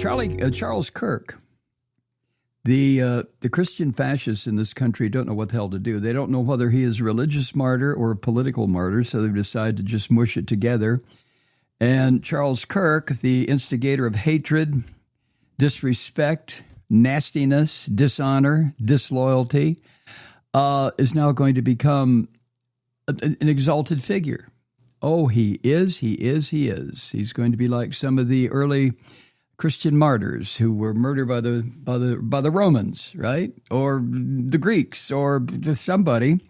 Charles Kirk. The Christian fascists in this country don't know what the hell to do. They don't know whether he is a religious martyr or a political martyr, so they've decided to just mush it together. And Charles Kirk, the instigator of hatred, disrespect, nastiness, dishonor, disloyalty, is now going to become an exalted figure. Oh, he is. He's going to be like some of the early Christian martyrs who were murdered by the Romans, right? Or the Greeks or somebody.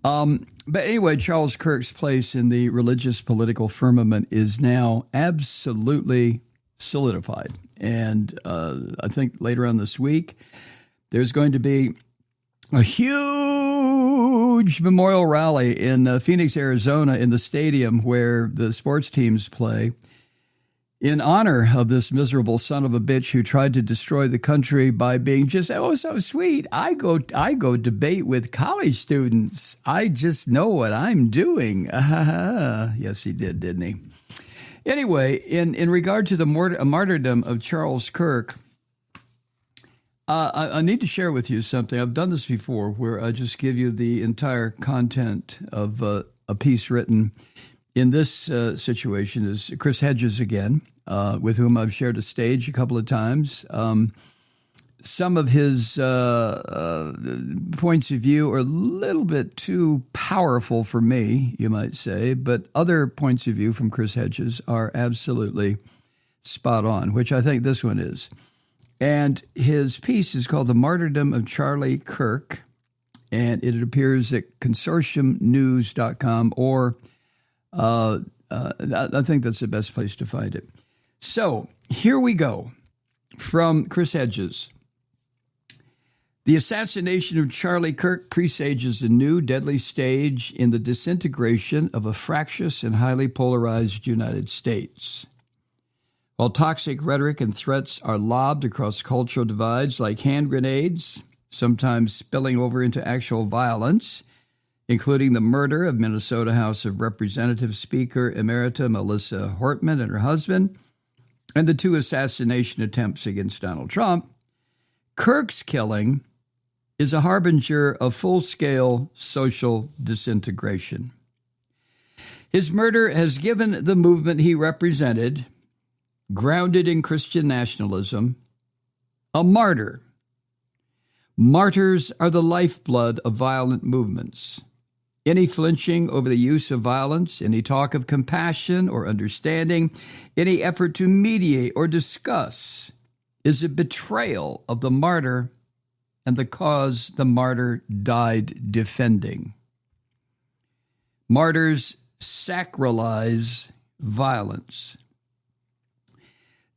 But anyway, Charles Kirk's place in the religious political firmament is now absolutely solidified. And I think later on this week, there's going to be a huge memorial rally in Phoenix, Arizona, in the stadium where the sports teams play, in honor of this miserable son of a bitch who tried to destroy the country by being just, oh, so sweet. I go debate with college students. I just know what I'm doing. Yes, he did, didn't he? Anyway, in regard to the martyrdom of Charles Kirk, I need to share with you something. I've done this before where I just give you the entire content of a piece written. In this situation is Chris Hedges again, with whom I've shared a stage a couple of times. Some of his points of view are a little bit too powerful for me, you might say, but other points of view from Chris Hedges are absolutely spot on, which I think this one is. And his piece is called The Martyrdom of Charlie Kirk, and it appears at consortiumnews.com, or I think that's the best place to find it. So here we go from Chris Hedges. The assassination of Charlie Kirk presages a new deadly stage in the disintegration of a fractious and highly polarized United States. While toxic rhetoric and threats are lobbed across cultural divides like hand grenades, sometimes spilling over into actual violence, including the murder of Minnesota House of Representatives Speaker Emerita Melissa Hortman and her husband, and the 2 assassination attempts against Donald Trump, Kirk's killing is a harbinger of full-scale social disintegration. His murder has given the movement he represented, grounded in Christian nationalism, a martyr. Martyrs are the lifeblood of violent movements. Any flinching over the use of violence, any talk of compassion or understanding, any effort to mediate or discuss is a betrayal of the martyr and the cause the martyr died defending. Martyrs sacralize violence.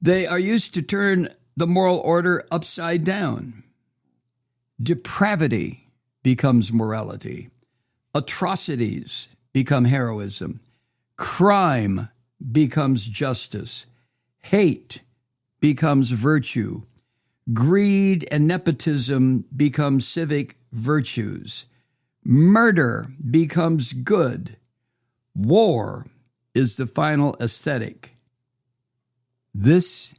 They are used to turn the moral order upside down. Depravity becomes morality. Atrocities become heroism. Crime becomes justice. Hate becomes virtue. Greed and nepotism become civic virtues. Murder becomes good. War is the final aesthetic. This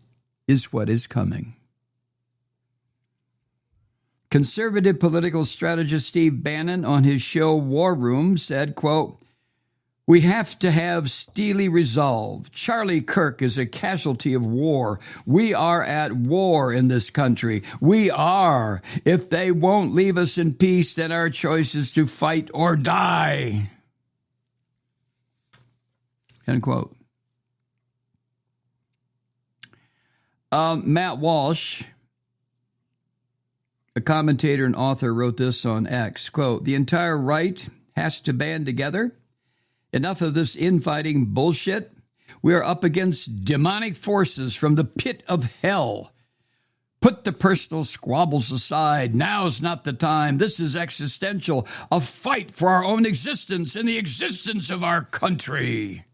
is what is coming. Conservative political strategist Steve Bannon on his show War Room said, quote, "We have to have steely resolve. Charlie Kirk is a casualty of war. We are at war in this country. We are. If they won't leave us in peace, then our choice is to fight or die." End quote. Matt Walsh, a commentator and author, wrote this on X, quote, "The entire right has to band together. Enough of this infighting bullshit. We are up against demonic forces from the pit of hell. Put the personal squabbles aside. Now's not the time. This is existential. A fight for our own existence and the existence of our country."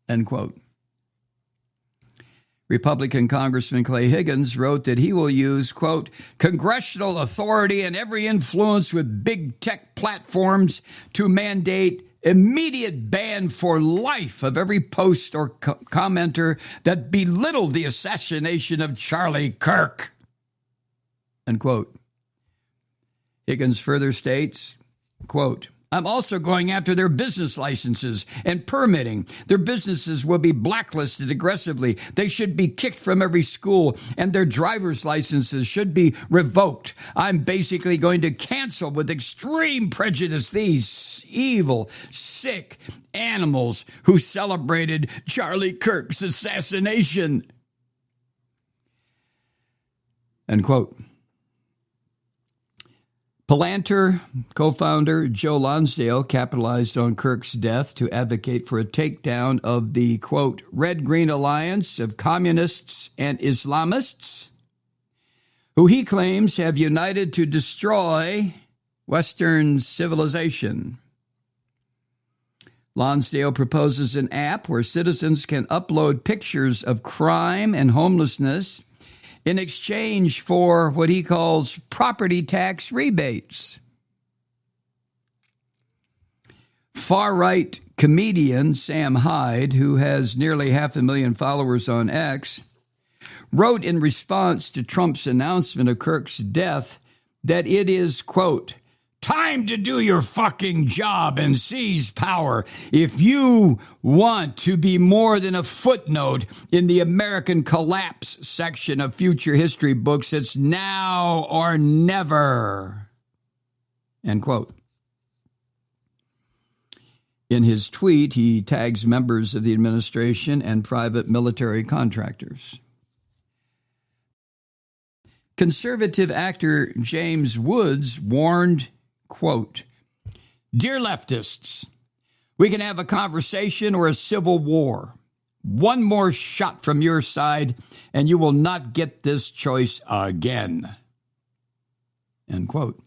End quote. Republican Congressman Clay Higgins wrote that he will use, quote, "congressional authority and every influence with big tech platforms to mandate immediate ban for life of every post or commenter that belittled the assassination of Charlie Kirk. End quote. Higgins further states, quote, I'm also going after their business licenses and permitting. Their businesses will be blacklisted aggressively. They should be kicked from every school, and their driver's licenses should be revoked. I'm basically going to cancel with extreme prejudice these evil, sick animals who celebrated Charlie Kirk's assassination. End quote. Palantir co-founder Joe Lonsdale capitalized on Kirk's death to advocate for a takedown of the, quote, red-green alliance of communists and Islamists, who he claims have united to destroy Western civilization. Lonsdale proposes an app where citizens can upload pictures of crime and homelessness in exchange for what he calls property tax rebates. Far-right comedian Sam Hyde, who has nearly 500,000 followers on X, wrote in response to Trump's announcement of Kirk's death that it is, quote, time to do your fucking job and seize power. If you want to be more than a footnote in the American collapse section of future history books, it's now or never. End quote. In his tweet, he tags members of the administration and private military contractors. Conservative actor James Woods warned, quote, dear leftists, we can have a conversation or a civil war. One more shot from your side, and you will not get this choice again. End quote.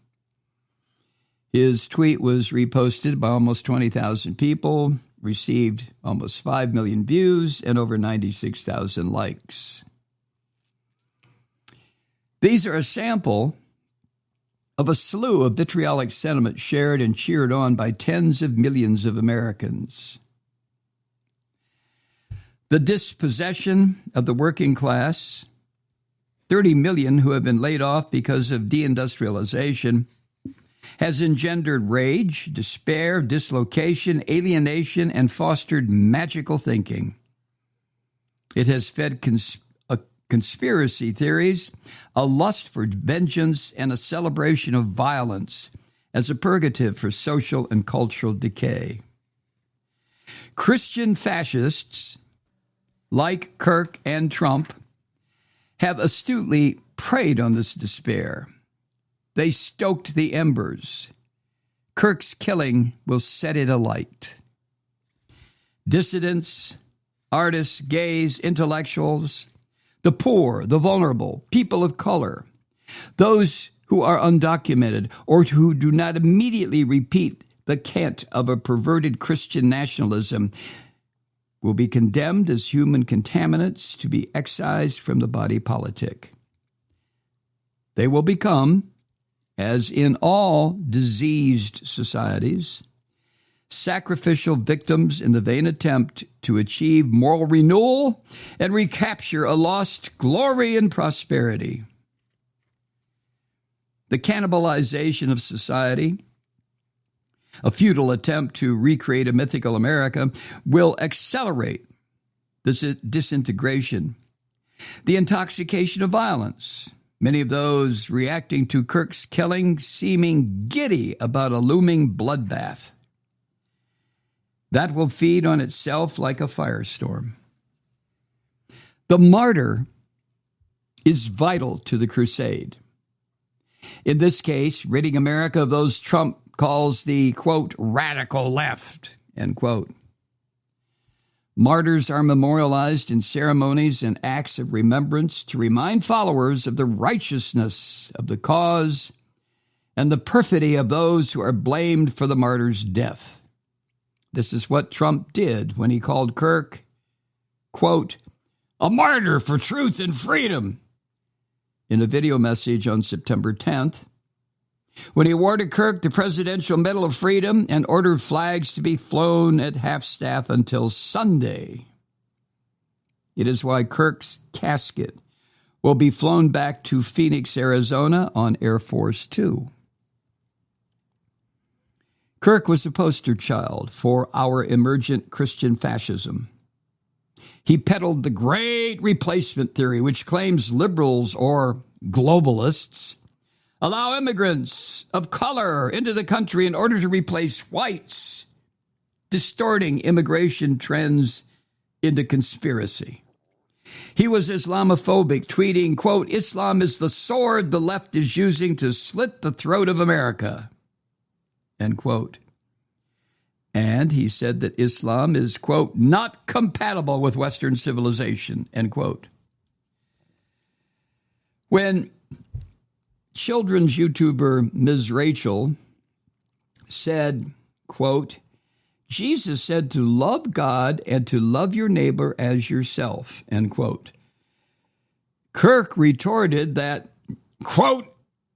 His tweet was reposted by almost 20,000 people, received almost 5 million views, and over 96,000 likes. These are a sample of a slew of vitriolic sentiment shared and cheered on by tens of millions of Americans. The dispossession of the working class, 30 million who have been laid off because of deindustrialization, has engendered rage, despair, dislocation, alienation, and fostered magical thinking. It has fed conspiracy theories, a lust for vengeance, and a celebration of violence as a purgative for social and cultural decay. Christian fascists, like Kirk and Trump, have astutely preyed on this despair. They stoked the embers. Kirk's killing will set it alight. Dissidents, artists, gays, intellectuals, the poor, the vulnerable, people of color, those who are undocumented or who do not immediately repeat the cant of a perverted Christian nationalism will be condemned as human contaminants to be excised from the body politic. They will become, as in all diseased societies, sacrificial victims in the vain attempt to achieve moral renewal and recapture a lost glory and prosperity. The cannibalization of society, a futile attempt to recreate a mythical America, will accelerate this disintegration, the intoxication of violence, many of those reacting to Kirk's killing seeming giddy about a looming bloodbath. That will feed on itself like a firestorm. The martyr is vital to the crusade. In this case, ridding America of those Trump calls the, quote, radical left, end quote. Martyrs are memorialized in ceremonies and acts of remembrance to remind followers of the righteousness of the cause and the perfidy of those who are blamed for the martyr's death. This is what Trump did when he called Kirk, quote, a martyr for truth and freedom, in a video message on September 10th. when he awarded Kirk the Presidential Medal of Freedom and ordered flags to be flown at half-staff until Sunday. It is why Kirk's casket will be flown back to Phoenix, Arizona on Air Force Two. Kirk was the poster child for our emergent Christian fascism. He peddled the great replacement theory, which claims liberals or globalists allow immigrants of color into the country in order to replace whites, distorting immigration trends into conspiracy. He was Islamophobic, tweeting, quote, "Islam is the sword the left is using to slit the throat of America," end quote. And he said that Islam is, quote, "not compatible with Western civilization," end quote. When children's YouTuber Ms. Rachel said, quote, "Jesus said to love God and to love your neighbor as yourself," end quote. Kirk retorted that, quote,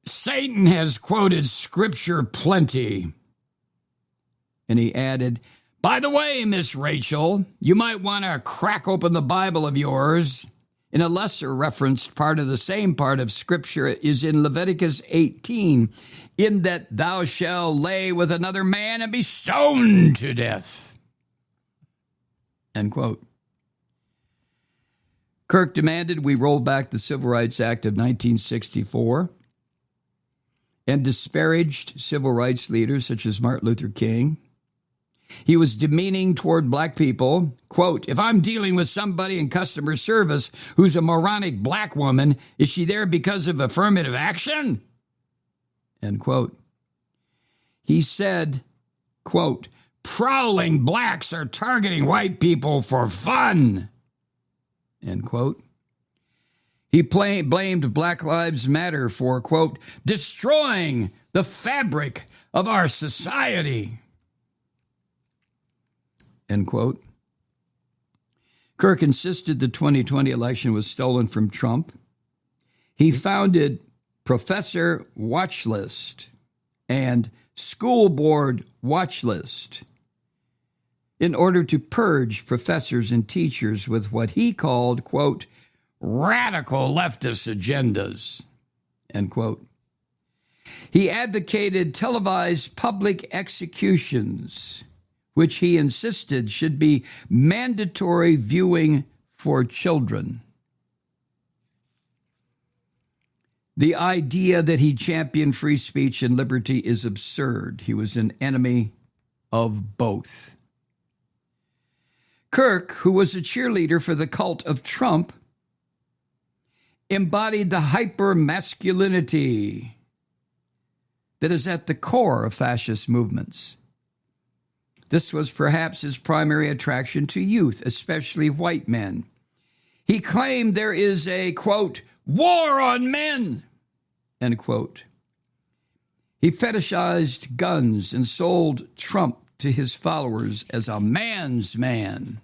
"Satan has quoted scripture plenty." And he added, "By the way, Miss Rachel, you might want to crack open the Bible of yours. In a lesser referenced part of the same part of Scripture is in Leviticus 18, in that thou shalt lay with another man and be stoned to death." End quote. Kirk demanded we roll back the Civil Rights Act of 1964 and disparaged civil rights leaders such as Martin Luther King. He was demeaning toward black people. Quote, "If I'm dealing with somebody in customer service who's a moronic black woman, is she there because of affirmative action?" End quote. He said, quote, "Prowling blacks are targeting white people for fun," end quote. He blamed Black Lives Matter for, quote, "destroying the fabric of our society," end quote. Kirk insisted the 2020 election was stolen from Trump. He founded Professor Watchlist and School Board Watchlist in order to purge professors and teachers with what he called, quote, "radical leftist agendas," end quote. He advocated televised public executions, which he insisted should be mandatory viewing for children. The idea that he championed free speech and liberty is absurd. He was an enemy of both. Kirk, who was a cheerleader for the cult of Trump, embodied the hyper-masculinity that is at the core of fascist movements. This was perhaps his primary attraction to youth, especially white men. He claimed there is a, quote, "war on men," end quote. He fetishized guns and sold Trump to his followers as a man's man.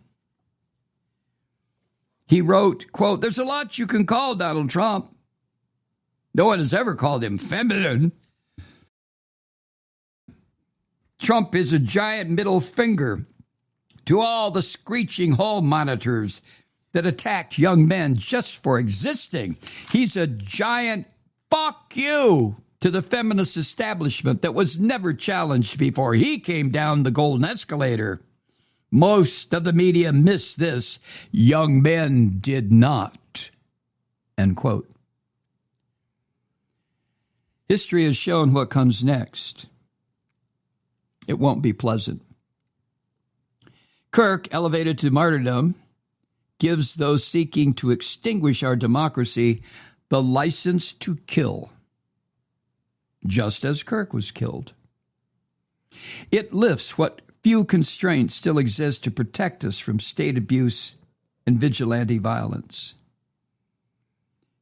He wrote, quote, "There's a lot you can call Donald Trump. No one has ever called him feminine. Trump is a giant middle finger to all the screeching hall monitors that attacked young men just for existing. He's a giant fuck you to the feminist establishment that was never challenged before he came down the golden escalator. Most of the media missed this. Young men did not," end quote. History has shown what comes next. It won't be pleasant. Kirk, elevated to martyrdom, gives those seeking to extinguish our democracy the license to kill, just as Kirk was killed. It lifts what few constraints still exist to protect us from state abuse and vigilante violence.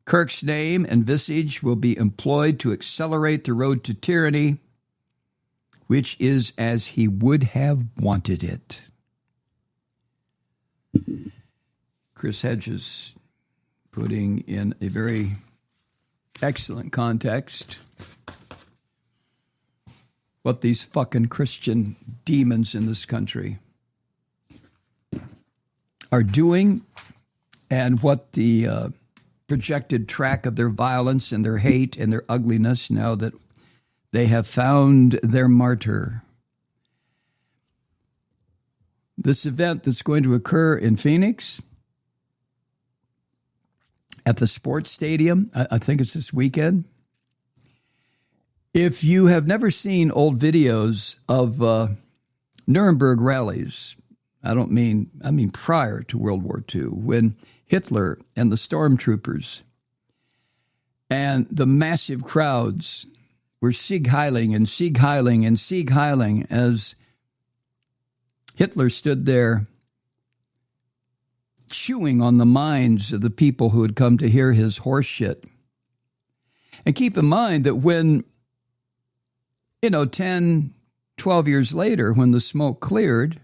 Kirk's name and visage will be employed to accelerate the road to tyranny, which is as he would have wanted it. Chris Hedges putting in a very excellent context what these fucking Christian demons in this country are doing and what the projected track of their violence and their hate and their ugliness now that they have found their martyr. This event that's going to occur in Phoenix at the sports stadium, I think it's this weekend. If you have never seen old videos of Nuremberg rallies, I mean prior to World War II, when Hitler and the stormtroopers and the massive crowds were Sieg Heiling and Sieg Heiling and Sieg Heiling as Hitler stood there chewing on the minds of the people who had come to hear his horse shit. And keep in mind that when, 10, 12 years later, when the smoke cleared,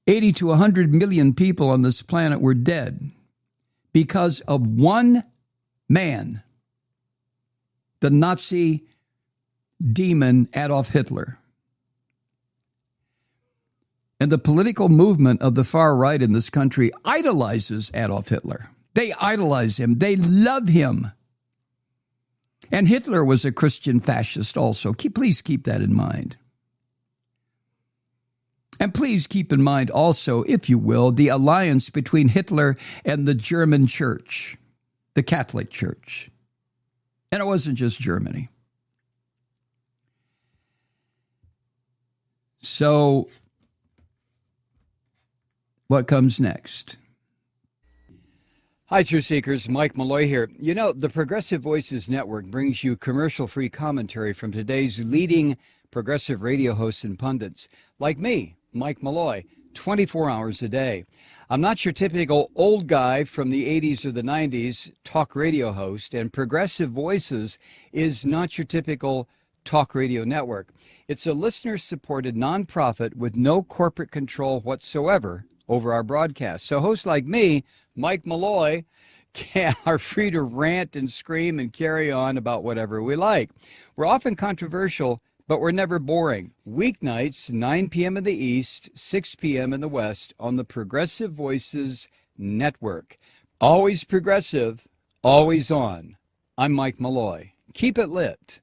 80 to 100 million people on this planet were dead because of one man, the Nazi demon Adolf Hitler. And the political movement of the far right in this country idolizes Adolf Hitler. They idolize him. They love him. And Hitler was a Christian fascist also. Please keep that in mind. And please keep in mind also, if you will, the alliance between Hitler and the German church, the Catholic Church. And it wasn't just Germany. So, what comes next? Hi, Truth Seekers. Mike Malloy here. The Progressive Voices Network brings you commercial-free commentary from today's leading progressive radio hosts and pundits, like me, Mike Malloy, 24 hours a day. I'm not your typical old guy from the 80s or the 90s talk radio host, and Progressive Voices is not your typical talk radio network. It's a listener-supported nonprofit with no corporate control whatsoever over our broadcast. So hosts like me, Mike Malloy, are free to rant and scream and carry on about whatever we like. We're often controversial, but we're never boring. Weeknights, 9 p.m. in the East, 6 p.m. in the West on the Progressive Voices Network. Always progressive, always on. I'm Mike Malloy. Keep it lit.